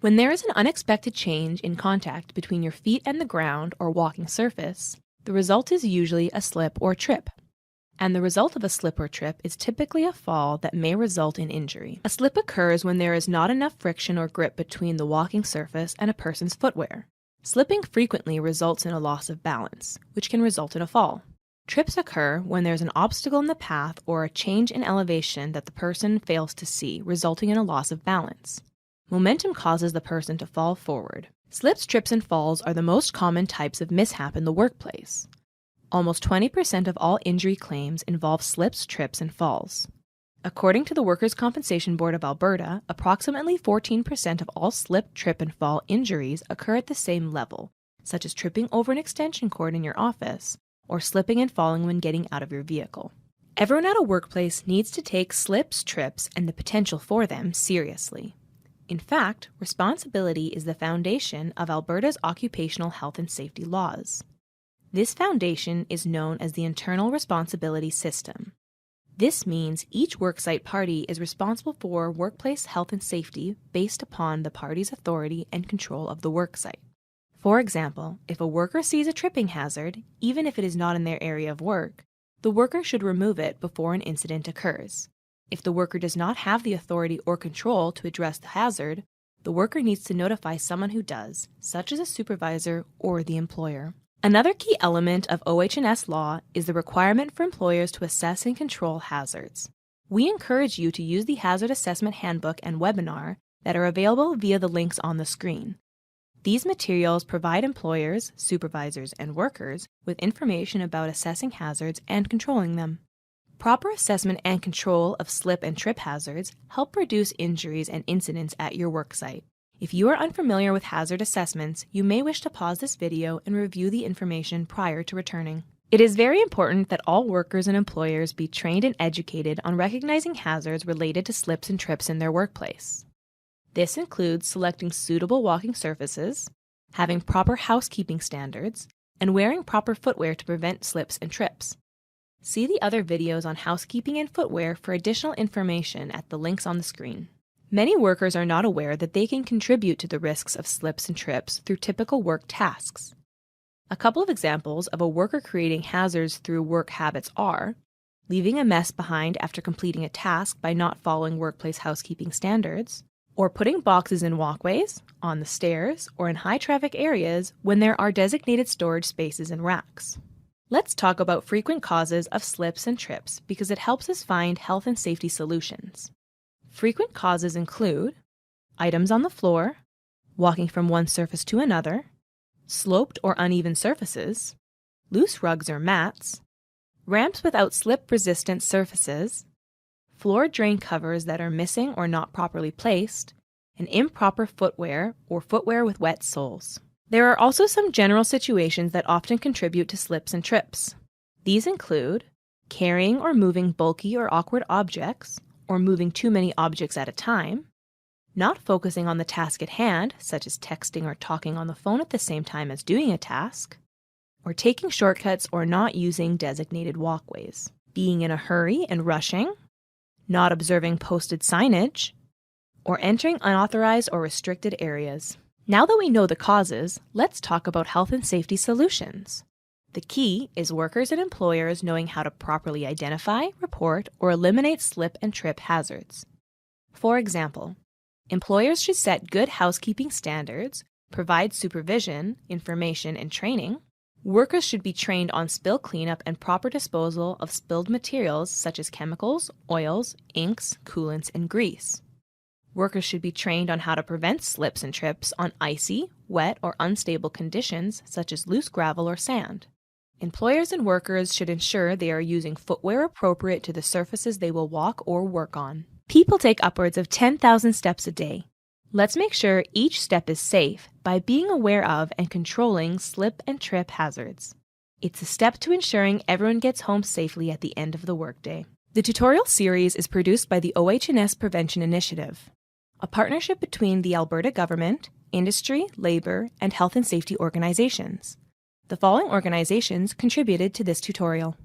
When there is an unexpected change in contact between your feet and the ground or walking surface, the result is usually a slip or trip. And the result of a slip or trip is typically a fall that may result in injury. A slip occurs when there is not enough friction or grip between the walking surface and a person's footwear. Slipping frequently results in a loss of balance, which can result in a fall. Trips occur when there's an obstacle in the path or a change in elevation that the person fails to see, resulting in a loss of balance. Momentum causes the person to fall forward. Slips, trips, and falls are the most common types of mishap in the workplace. Almost 20% of all injury claims involve slips, trips, and falls. According to the Workers' Compensation Board of Alberta, approximately 14% of all slip, trip, and fall injuries occur at the same level, such as tripping over an extension cord in your office or slipping and falling when getting out of your vehicle. Everyone at a workplace needs to take slips, trips, and the potential for them seriously. In fact, responsibility is the foundation of Alberta's occupational health and safety laws. This foundation is known as the Internal Responsibility System. This means each worksite party is responsible for workplace health and safety based upon the party's authority and control of the worksite. For example, if a worker sees a tripping hazard, even if it is not in their area of work, the worker should remove it before an incident occurs. If the worker does not have the authority or control to address the hazard, the worker needs to notify someone who does, such as a supervisor or the employer. Another key element of OH&S law is the requirement for employers to assess and control hazards. We encourage you to use the Hazard Assessment Handbook and webinar that are available via the links on the screen. These materials provide employers, supervisors, and workers with information about assessing hazards and controlling them. Proper assessment and control of slip and trip hazards help reduce injuries and incidents at your worksite. If you are unfamiliar with hazard assessments, you may wish to pause this video and review the information prior to returning. It is very important that all workers and employers be trained and educated on recognizing hazards related to slips and trips in their workplace. This includes selecting suitable walking surfaces, having proper housekeeping standards, and wearing proper footwear to prevent slips and trips. See the other videos on housekeeping and footwear for additional information at the links on the screen. Many workers are not aware that they can contribute to the risks of slips and trips through typical work tasks. A couple of examples of a worker creating hazards through work habits are leaving a mess behind after completing a task by not following workplace housekeeping standards, or putting boxes in walkways, on the stairs, or in high-traffic areas when there are designated storage spaces and racks. Let's talk about frequent causes of slips and trips because it helps us find health and safety solutions. Frequent causes include items on the floor, walking from one surface to another, sloped or uneven surfaces, loose rugs or mats, ramps without slip-resistant surfaces, floor drain covers that are missing or not properly placed, and improper footwear or footwear with wet soles. There are also some general situations that often contribute to slips and trips. These include carrying or moving bulky or awkward objects, or moving too many objects at a time, not focusing on the task at hand, such as texting or talking on the phone at the same time as doing a task, or taking shortcuts or not using designated walkways, being in a hurry and rushing, not observing posted signage, or entering unauthorized or restricted areas. Now that we know the causes, let's talk about health and safety solutions. The key is workers and employers knowing how to properly identify, report, or eliminate slip and trip hazards. For example, employers should set good housekeeping standards, provide supervision, information, and training. Workers should be trained on spill cleanup and proper disposal of spilled materials such as chemicals, oils, inks, coolants, and grease. Workers should be trained on how to prevent slips and trips on icy, wet, or unstable conditions such as loose gravel or sand. Employers and workers should ensure they are using footwear appropriate to the surfaces they will walk or work on. People take upwards of 10,000 steps a day. Let's make sure each step is safe by being aware of and controlling slip and trip hazards. It's a step to ensuring everyone gets home safely at the end of the workday. The tutorial series is produced by the OH&S Prevention Initiative, a partnership between the Alberta government, industry, labor, and health and safety organizations. The following organizations contributed to this tutorial.